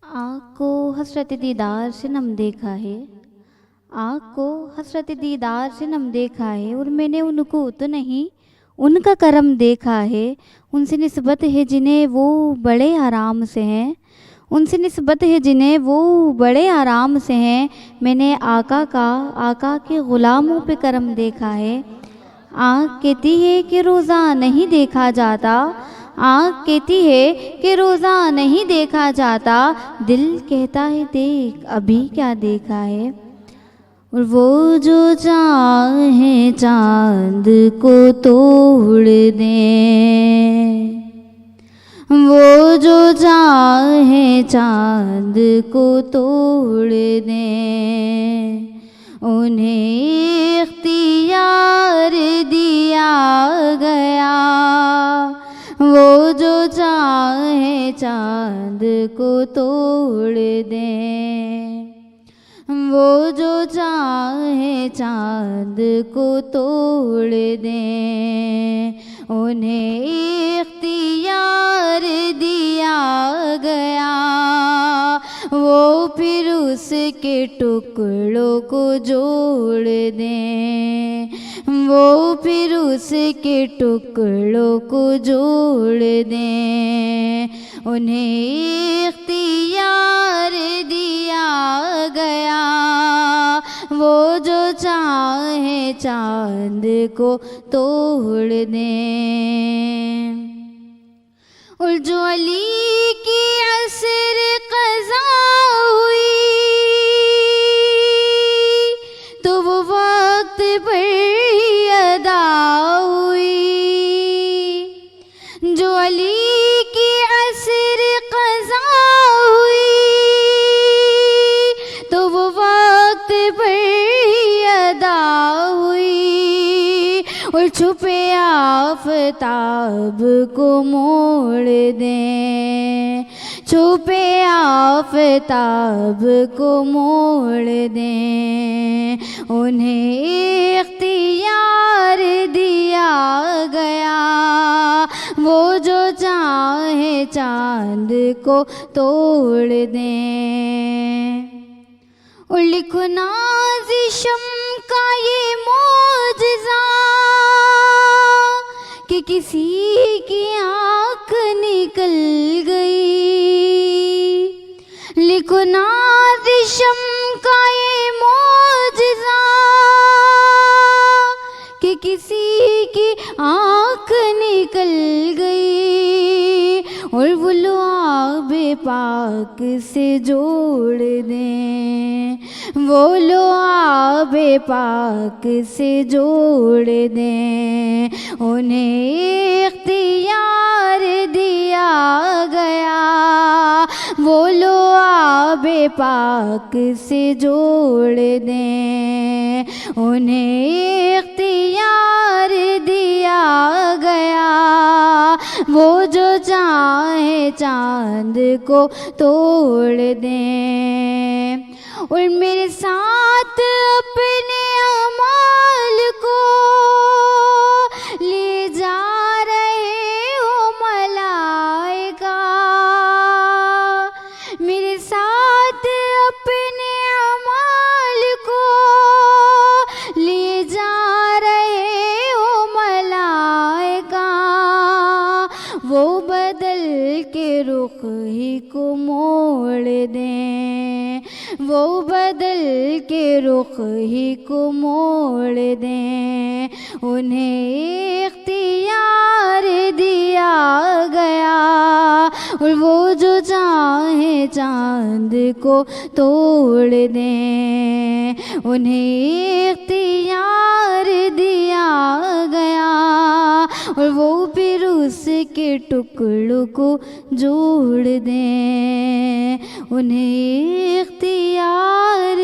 आँख को हसरत दीदार से नम देखा है। आँख को हसरत दीदार से नम देखा है, और मैंने उनको तो नहीं उनका करम देखा है। उनसे निस्बत है जिन्हें वो बड़े आराम से हैं, उनसे निस्बत है जिन्हें वो बड़े आराम से हैं। मैंने आका के ग़ुलामों पे करम देखा है। आँख कहती है कि रोज़ा नहीं देखा जाता, आँख कहती है कि रोज़ा नहीं देखा जाता, दिल कहता है देख अभी क्या देखा है। और वो जो चाहे चांद को तोड़ दें, वो जो चाहे चांद को तोड़ दें, उन्हें इख्तियार दिया गया। वो जो चाहे चांद को तोड़ दें, वो जो चाहे चांद को तोड़ दें, उन्हें इख्तियार दिया गया। वो फिर उसके टुकड़ों को जोड़ दें, वो फिर उसके टुकड़ों को जोड़ दें, उन्हें इख्तियार दिया गया। वो जो चाहे चांद को तोड़ दें। और जो अली की असर क़ज़ा हुई, तो वो वक्त पर ही अदा हुई। जो अली की असर क़ज़ा हुई, तो वो वक्त पर ही अदा हुई। और छुपे आफ़ताब को मोड़ दें, छुपे आफ़ताब को मोड़ दें, उन्हें इख्तियार दिया गया। वो जो चाहे चांद को तोड़ दें। और लिखो नाज़िशम का ये मौजज़ा कि किसी की आँख निकल गई। लिखो नाज़िशम का ये मौजज़ा कि किसी की आँख निकल गई। और वो लुआब पाक से जोड़ दें, वो लुआब पाक से जोड़ दें, उन्हें इख्तियार दिया गया। वो लुआब पाक से जोड़ दें, उन्हें इख्तियार दिया गया। वो जो चाहे चांद को तोड़ दें। और मेरे साथ अपने अमाल को ले जा रहे हो मलाइका। मेरे साथ अपने अमाल को ले जा रहे हो मलाइका। वो बदल के रुख ही को मोड़ दें, वो बदल के रुख ही को मोड़ दें, उन्हें इख्तियार दिया गया। और वो जो चाहे चांद को तोड़ दें, उन्हें इख्तियार दिया गया। और वो फिर उसके टुकड़ों को जोड़ दें, उन्हें इख्तियार